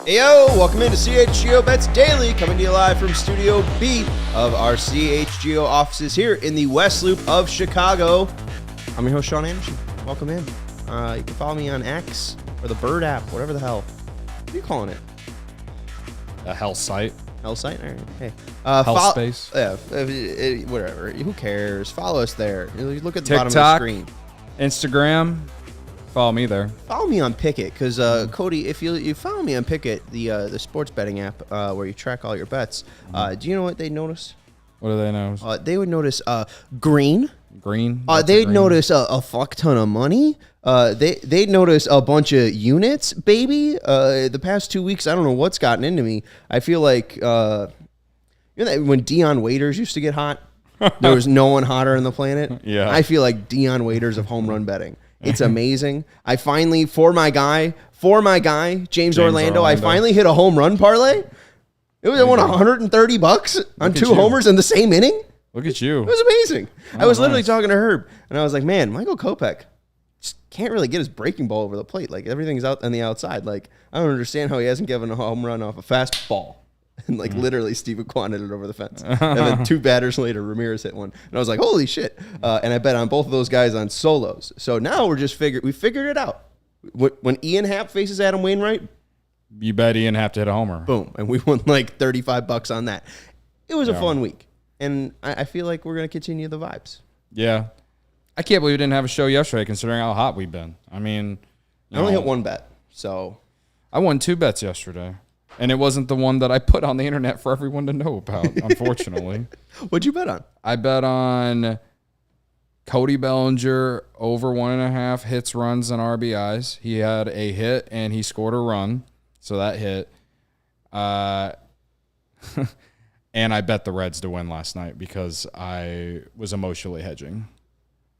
Yo, welcome into CHGO Bets Daily, coming to you live from Studio B of our CHGO offices here in the West Loop of Chicago. I'm your host, Sean Anderson. Welcome in. You can follow me on X or the Bird app, whatever the hell. What are you calling it? A hell site. Hell site? All right. Hey. Hell space. Yeah, whatever. Who cares? Follow us there. You look at the TikTok, bottom of the screen. Instagram. Follow me there. Follow me on Pickit, because Cody, if you follow me on Pickit, the sports betting app where you track all your bets, do you know what they notice? What do they notice? They would notice green. Green? They'd notice a fuck ton of money. They'd notice a bunch of units, baby. The past 2 weeks, I don't know what's gotten into me. I feel like you know that when Dion Waiters used to get hot, there was no one hotter on the planet. Yeah. I feel like Dion Waiters of home run betting. It's amazing. I finally, for my guy, James Orlando, I finally hit a home run parlay. It was, I won $130 on two homers in the same inning. Look at you. It was amazing. I was literally talking to Herb, and I was like, man, Michael Kopech just can't really get his breaking ball over the plate. Like, everything's out on the outside. Like, I don't understand how he hasn't given a home run off a fastball. And, like, literally, Steve quanted it over the fence. And then 2 batters later, Ramirez hit one. And I was like, holy shit. And I bet on both of those guys on solos. So now we figured it out. When Ian Happ faces Adam Wainwright, You bet Ian have to hit a homer. boom. And we won like $35 on that. It was a fun week. And I feel like we're going to continue the vibes. Yeah. I can't believe we didn't have a show yesterday considering how hot we've been. I mean, I only hit one bet. So I won 2 bets yesterday. And it wasn't the one that I put on the internet for everyone to know about, unfortunately. What'd you bet on? I bet on Cody Bellinger over 1.5 hits, runs, and RBIs. He had a hit, and he scored a run. So that hit. And I bet the Reds to win last night because I was emotionally hedging.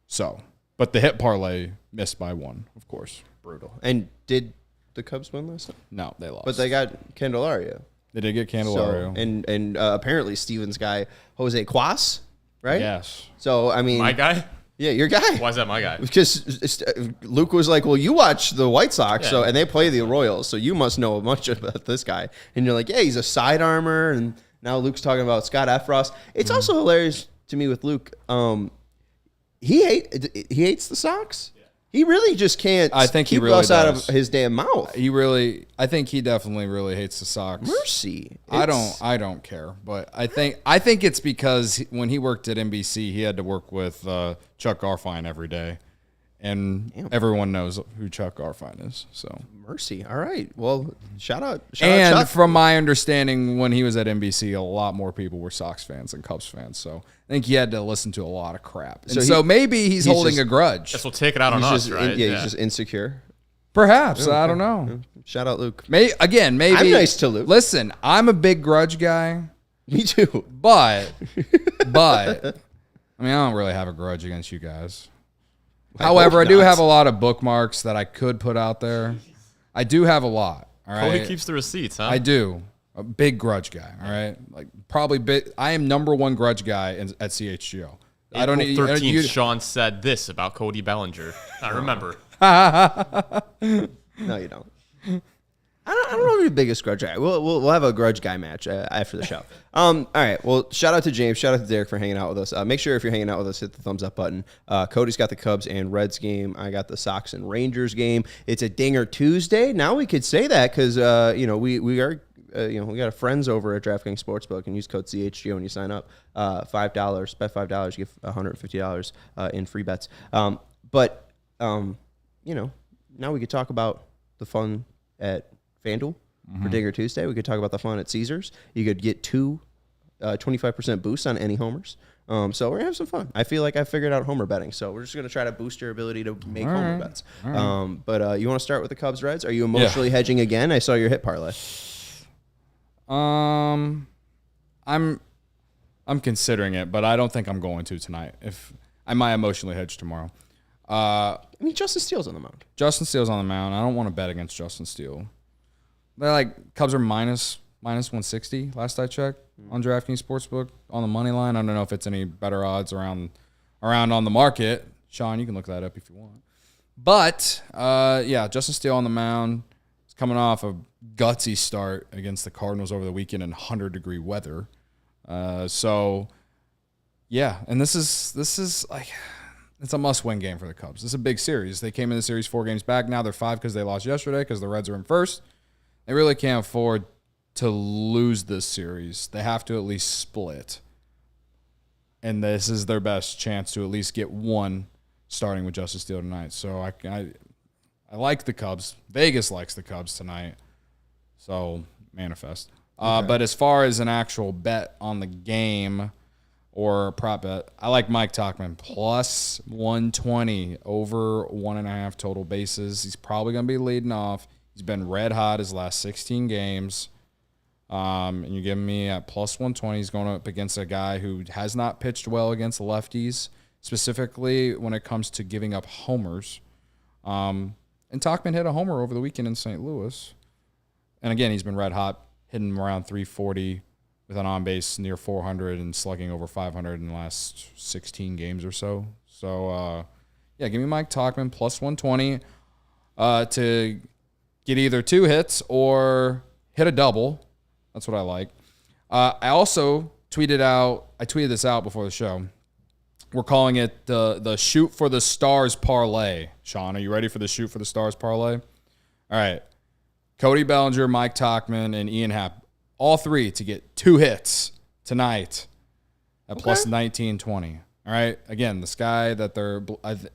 So, but the hit parlay missed by 1, of course. Brutal. And did the Cubs win last night? No, they lost. But they got Candelario. They did get Candelario. So, and apparently Steven's guy, Jose Cuas, right? Yes. So, I mean. My guy? Yeah, your guy. Why is that my guy? Because Luke was like, well, you watch the White Sox, Yeah. so and they play the Royals, so you must know much about this guy. And you're like, yeah, he's a side armor. And now Luke's talking about Scott Effross. It's also hilarious to me with Luke. He hates the Sox. He really just can't keep us out of his damn mouth. I think he definitely really hates the Sox. Mercy. I don't care, but I think it's because when he worked at NBC, he had to work with Chuck Garfien every day, and everyone knows who Chuck Garfien is. So Mercy. All right. Well, shout out and Chuck. From my understanding, when he was at NBC, a lot more people were Sox fans than Cubs fans. So I think he had to listen to a lot of crap. And so maybe he's holding a grudge. Guess we'll take it out on us, right? He's just insecure. Perhaps. Okay. I don't know. Shout out Luke. Maybe. I'm nice to Luke. Listen, I'm a big grudge guy. Me too. But I mean, I don't really have a grudge against you guys. However, I do have a lot of bookmarks that I could put out there. I do have a lot. All right. Cody keeps the receipts, huh? I do. A big grudge guy. All right. Like probably big. I am #1 grudge guy at CHGO. I don't need 13th. Sean said this about Cody Bellinger. I remember. No, you don't. I don't know if you're the biggest grudge guy. We'll have a grudge guy match after the show. All right. Well, shout out to James. Shout out to Derek for hanging out with us. Make sure if you're hanging out with us, hit the thumbs up button. Cody's got the Cubs and Reds game. I got the Sox and Rangers game. It's a Dinger Tuesday. Now we could say that because we are. We got friends over at DraftKings Sportsbook and use code CHGO when you sign up. $5, bet $5, you get $150 in free bets. But now we could talk about the fun at FanDuel for Dinger Tuesday. We could talk about the fun at Caesars. You could get 2 25% boosts on any homers. So we're going to have some fun. I feel like I figured out homer betting, so we're just going to try to boost your ability to make homer bets. But you want to start with the Cubs Reds? Are you emotionally hedging again? I saw your hit parlay. I'm considering it, but I don't think I'm going to tonight. If I might emotionally hedge tomorrow. I mean, Justin Steele's on the mound. Justin Steele's on the mound. I don't want to bet against Justin Steele. They're like Cubs are minus 160 last I checked on DraftKings Sportsbook on the money line. I don't know if it's any better odds around on the market. Sean, you can look that up if you want. But Justin Steele on the mound. He's coming off a gutsy start against the Cardinals over the weekend in 100-degree weather. So, yeah, and this is like it's a must-win game for the Cubs. This is a big series. They came in the series 4 games back. Now they're 5 because they lost yesterday because the Reds are in first. They really can't afford to lose this series. They have to at least split. And this is their best chance to at least get one starting with Justice Steele tonight. So I like the Cubs. Vegas likes the Cubs tonight. So manifest. Okay. But as far as an actual bet on the game or a prop bet, I like Mike Tauchman plus 120 over 1.5 total bases. He's probably going to be leading off. He's been red hot his last 16 games. And you're giving me at plus 120. He's going up against a guy who has not pitched well against lefties, specifically when it comes to giving up homers. And Tauchman hit a homer over the weekend in St. Louis. And again, he's been red hot, hitting around 340 with an on-base near 400 and slugging over 500 in the last 16 games or so. So, yeah, give me Mike Tauchman plus 120 to get either 2 hits or hit a double. That's what I like. I also tweeted this out before the show. We're calling it the Shoot for the Stars parlay. Sean, are you ready for the Shoot for the Stars parlay? All right. Cody Bellinger, Mike Tauchman, and Ian Happ, all 3 to get 2 hits tonight at plus 1920. All right. Again, this guy that they're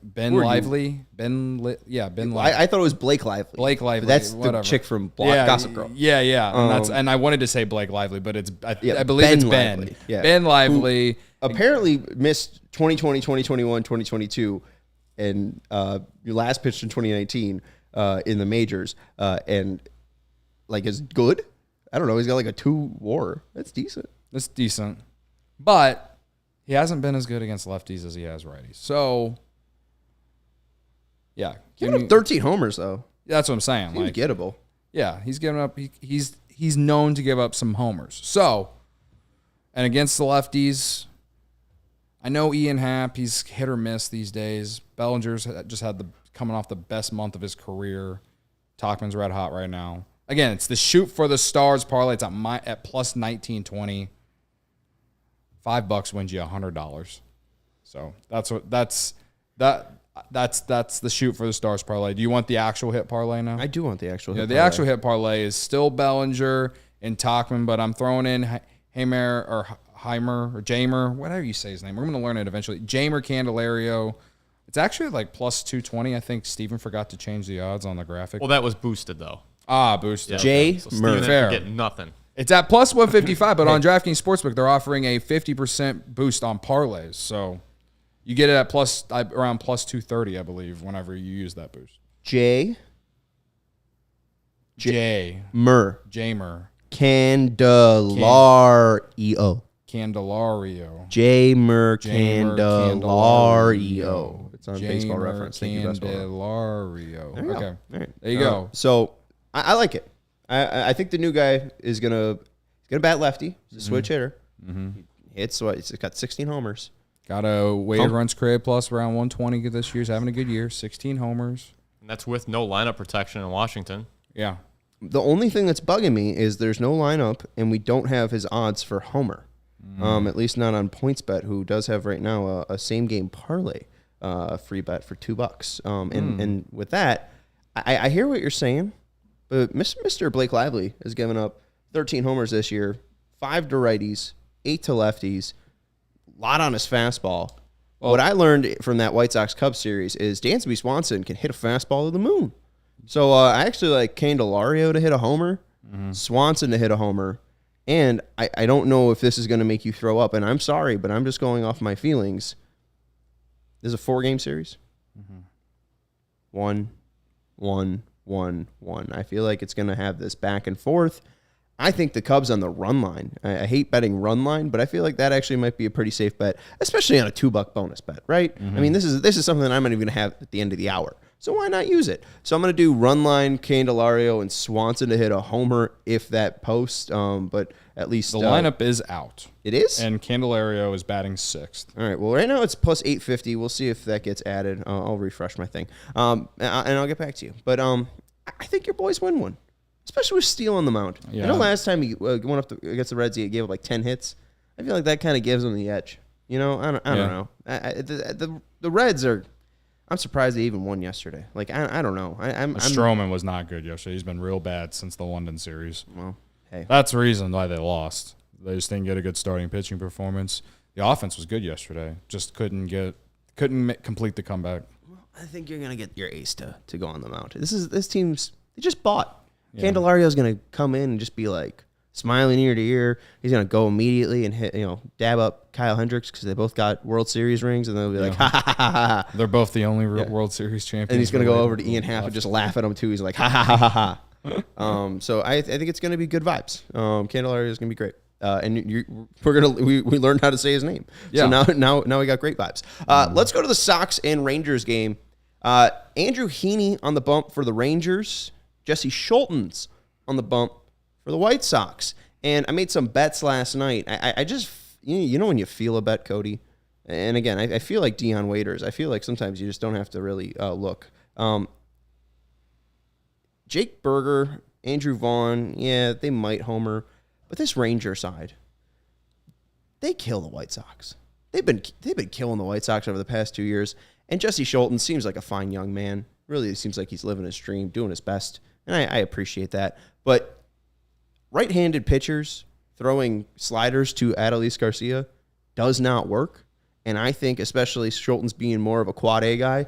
Ben Lively. Ben Lively. I thought it was Blake Lively. Blake Lively. That's whatever. the chick from Gossip Girl. Yeah. And I wanted to say Blake Lively, but I believe Ben it's Ben. Lively. Yeah. Ben Lively. Who apparently missed 2020, 2021, 2022, and your last pitched in 2019 in the majors, and like is good. I don't know. He's got like a 2 WAR. That's decent. That's decent, but he hasn't been as good against lefties as he has righties. So, yeah. He had 13 homers, though. That's what I'm saying. Seems gettable. Yeah, he's giving up. He's known to give up some homers. So, and against the lefties, I know Ian Happ, he's hit or miss these days. Bellinger's just had coming off the best month of his career. Tauchman's red hot right now. Again, it's the Shoot for the Stars parlay. It's at plus 1920. $5 wins you $100. So that's the Shoot for the Stars parlay. Do you want the actual hit parlay now? I do want the actual hit parlay. The actual hit parlay is still Bellinger and Tauchman, but I'm throwing in Jamer, whatever you say his name. We're going to learn it eventually. Jamer Candelario. It's actually like plus 220. I think Steven forgot to change the odds on the graphic. Well, that was boosted, though. Boosted. Yeah, so Steven Fair. get nothing. It's at plus 155, but on DraftKings Sportsbook, they're offering a 50% boost on parlays. So you get it at around plus 230, I believe, whenever you use that boost. Jamer. Jamer. Candelario. Jamer Candelario. It's on Baseball Reference. Thank you, Candelario. There you okay. go. All right. There you go. So I like it. I think the new guy is gonna bat lefty. He's a switch hitter. Mm-hmm. He's got 16 homers. Got a weighted runs created plus around 120 this year. He's having a good year. 16 homers. And that's with no lineup protection in Washington. Yeah. The only thing that's bugging me is there's no lineup, and we don't have his odds for homer. At least not on PointsBet, who does have right now a same game parlay free bet for $2. And with that, I hear what you're saying. But Mr. Blake Lively has given up 13 homers this year, 5 to righties, 8 to lefties, a lot on his fastball. Well, what I learned from that White Sox Cubs series is Dansby Swanson can hit a fastball to the moon. So I actually like Candelario to hit a homer, Swanson to hit a homer, and I don't know if this is going to make you throw up, and I'm sorry, but I'm just going off my feelings. This is a 4-game series. 1, 1, 1, 1. I feel like it's going to have this back and forth. I think the Cubs on the run line. I hate betting run line, but I feel like that actually might be a pretty safe bet, especially on a $2 bonus bet, right? I mean, this is something that I'm not even going to have at the end of the hour. So why not use it? So I'm going to do run line, Candelario, and Swanson to hit a homer if that posts. But at least the lineup is out. It is? And Candelario is batting 6th. All right. Well, right now it's plus 850. We'll see if that gets added. I'll refresh my thing. And I'll get back to you. But I think your boys win one. especially with Steele on the mound. Yeah. I know last time he went up against the Reds, he gave up like 10 hits. I feel like that kind of gives him the edge. You know, I don't know. The Reds are. I'm surprised they even won yesterday. Like I don't know. Stroman was not good yesterday. He's been real bad since the London series. Well, hey, that's the reason why they lost. They just didn't get a good starting pitching performance. The offense was good yesterday. Just couldn't complete the comeback. I think you're gonna get your ace to go on the mound. This team's they just bought. Yeah. Candelario's gonna come in and just be like smiling ear to ear. He's gonna go immediately and hit, dab up Kyle Hendricks because they both got World Series rings, and they'll be like, ha ha ha ha. They're both the only World Series champions. And he's gonna go over to Ian Happ and just laugh at him too. He's like, ha ha ha ha ha. So I think it's gonna be good vibes. Candelario's gonna be great. And we learned how to say his name. Yeah. So now we got great vibes. Let's go to the Sox and Rangers game. Andrew Heaney on the bump for the Rangers. Jesse Schulten's on the bump for the White Sox. And I made some bets last night. I just, when you feel a bet, Cody. And again, I feel like Dion Waiters. I feel like sometimes you just don't have to really look. Jake Berger, Andrew Vaughn, yeah, they might homer. But this Ranger side, they kill the White Sox. They've been killing the White Sox over the past 2 years. And Jesse Scholten seems like a fine young man. Really seems like he's living his dream, doing his best. And I appreciate that. But right-handed pitchers throwing sliders to Adolis Garcia does not work. And I think especially Scholten's being more of a quad A guy,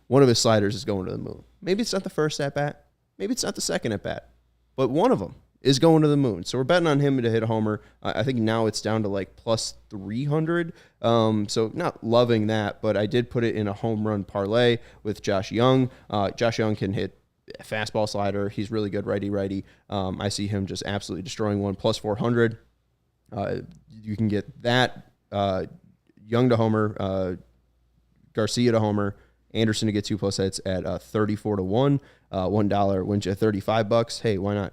one of his sliders is going to the moon. Maybe it's not the first at-bat. Maybe it's not the second at-bat. But one of them is going to the moon. So we're betting on him to hit a homer. I think now it's down to like plus 300. So not loving that, but I did put it in a home run parlay with Josh Young. Josh Young can hit a fastball slider. He's really good righty-righty. I see him just absolutely destroying one, plus 400. You can get that. Young to homer, Garcia to homer, Anderson to get 2+ hits at 34-1. $1 wins you $35. Hey, why not?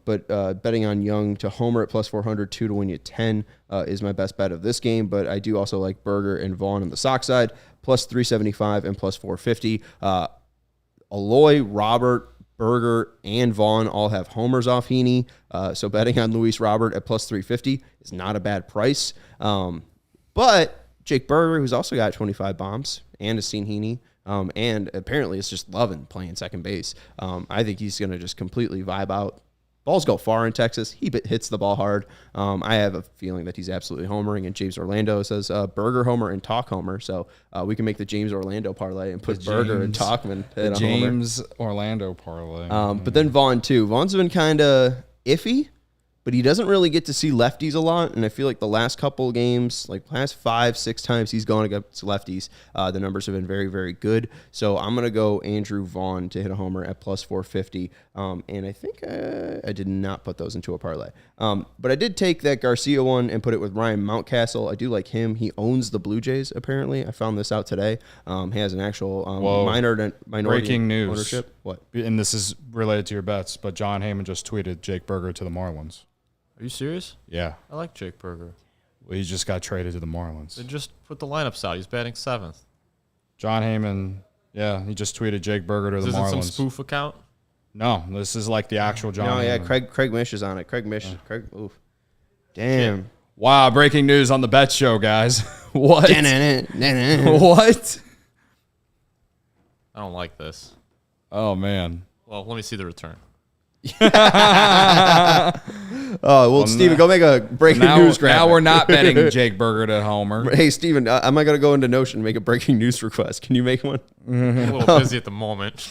But betting on Young to homer at plus 400, 2 to win you 10 is my best bet of this game. But I do also like Berger and Vaughn on the Sox side, plus 375 and plus 450. Aloy, Robert, Berger, and Vaughn all have homers off Heaney. So betting on Luis Robert at plus 350 is not a bad price. But Jake Berger, who's also got 25 bombs and has seen Heaney, and apparently is just loving playing second base. I think he's going to just completely vibe out. Balls go far in Texas. He hits the ball hard. I have a feeling that he's absolutely homering, and James Orlando says Berger homer and Talk homer. So we can make the James Orlando parlay and put Berger and Talkman at a James homer. Orlando parlay. But then Vaughn, too. Vaughn's been kind of iffy, but he doesn't really get to see lefties a lot. And I feel like the last couple of games, like last 5-6 times he's gone against lefties, the numbers have been very, very good. So I'm going to go Andrew Vaughn to hit a homer at plus 450. And I think I did not put those into a parlay. But I did take that Garcia one and put it with Ryan Mountcastle. I do like him. He owns the Blue Jays, apparently. I found this out today. He has an actual minority breaking news. Ownership. What? And this is related to your bets, but John Heyman just tweeted Jake Berger to the Marlins. Are you serious? Yeah. I like Jake Berger. Well, he just got traded to the Marlins. They just put the lineups out. He's batting 7th. John Heyman, yeah, he just tweeted Jake Berger to the Marlins. Is this some spoof account? No, this is like the actual John Heyman. Yeah, Craig Mish is on it. Craig Mish. Oof. Damn. Shit. Wow, breaking news on the Bet Show, guys. What? What? I don't like this. Oh, man. Well, let me see the return. Steven, go make a breaking news graphic. Now we're not betting Jake Berger to homer. Hey, Steven, I'm not going to go into Notion and make a breaking news request. Can you make one? I'm a little busy at the moment.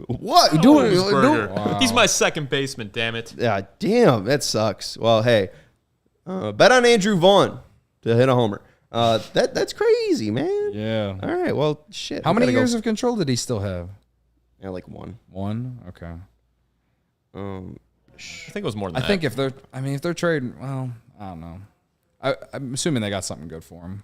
What? Wow. He's my second baseman, damn it. Yeah, damn, that sucks. Well, hey, bet on Andrew Vaughn to hit a homer. That's crazy, man. Yeah. All right, well, shit. How many years of control did he still have? Yeah, like one. One? Okay. I think it was more than that. I think if they're trading, well, I don't know. I'm assuming they got something good for him.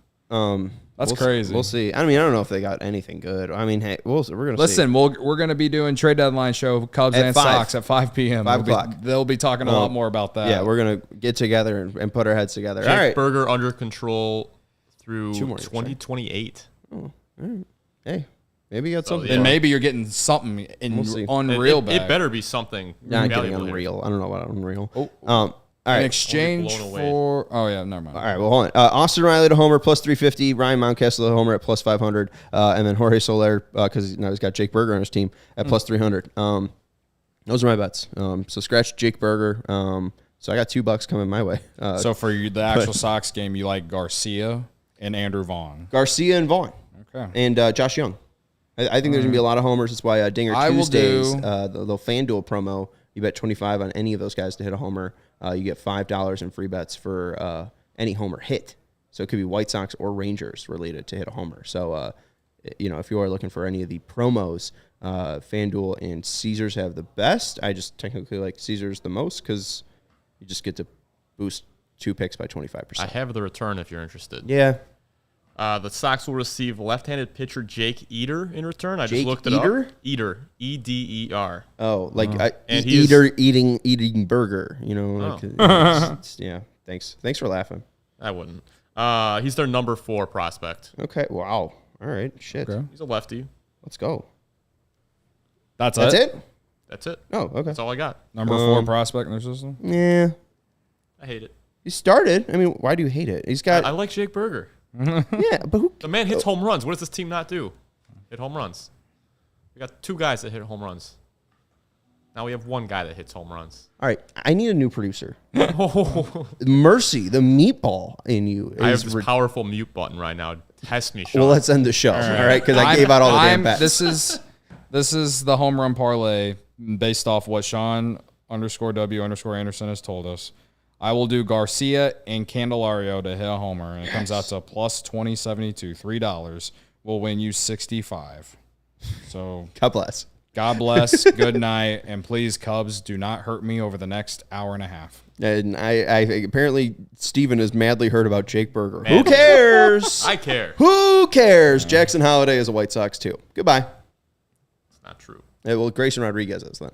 That's crazy. We'll see. I don't know if they got anything good. I mean, hey, we're gonna listen. We're gonna be doing trade deadline show Cubs and Sox at 5 p.m. 5 o'clock. They'll be talking a lot more about that. Yeah, we're gonna get together and put our heads together. Jake all right. Berger under control through 2 more years, 2028. Oh, all right. Hey, Maybe you got something. And maybe you're getting something unreal back. It better be something. Not getting valuable here. unreal. I don't know about unreal. All right. In exchange for... Oh, yeah, never mind. All right, well, hold on. Austin Riley to homer plus 350. Ryan Mountcastle to homer at plus 500. And then Jorge Soler, because now he's got Jake Berger on his team, at plus 300. Those are my bets. So scratch Jake Berger. So I got $2 coming my way. So for the actual Sox game, you like Garcia and Andrew Vaughn. Garcia and Vaughn. Okay. And Josh Young. I think there's going to be a lot of homers. That's why Dinger Tuesdays, the FanDuel promo, you bet 25 on any of those guys to hit a homer. You get $5 in free bets for any homer hit. So it could be White Sox or Rangers related to hit a homer. So, if you are looking for any of the promos, FanDuel and Caesars have the best. I just technically like Caesars the most because you just get to boost 2 picks by 25%. I have the return if you're interested. Yeah. The Sox will receive left-handed pitcher Jake Eder in return. I just looked it Eder? up. Eder. E-D-E-R. Oh, like eating burger, yeah. Thanks for laughing. I wouldn't. He's their number 4 prospect. Okay. Wow. All right. Shit. Okay. He's a lefty. Let's go. That's it? That's it. Oh, okay. That's all I got. Number 4 prospect in their system? Yeah. I hate it. He started. I mean, why do you hate it? He's got. I like Jake Berger. Yeah, but who? The man hits home runs. What does this team not do? Hit home runs. We got 2 guys that hit home runs. Now we have 1 guy that hits home runs. All right, I need a new producer. Mercy, the meatball in you. I have this powerful mute button right now. Test me, Sean. Well, let's end the show. All right, because I gave out all the damn bets. This is the home run parlay based off what Sean_W_Anderson has told us. I will do Garcia and Candelario to hit a homer, and it comes out to plus 20.72. $3 will win you 65. So God bless. God bless. Good night, and please, Cubs, do not hurt me over the next hour and a half. And I apparently Steven has madly heard about Jake Berger. Who cares? I care. Who cares? Jackson Holiday is a White Sox too. Goodbye. It's not true. Well, Grayson Rodriguez is then.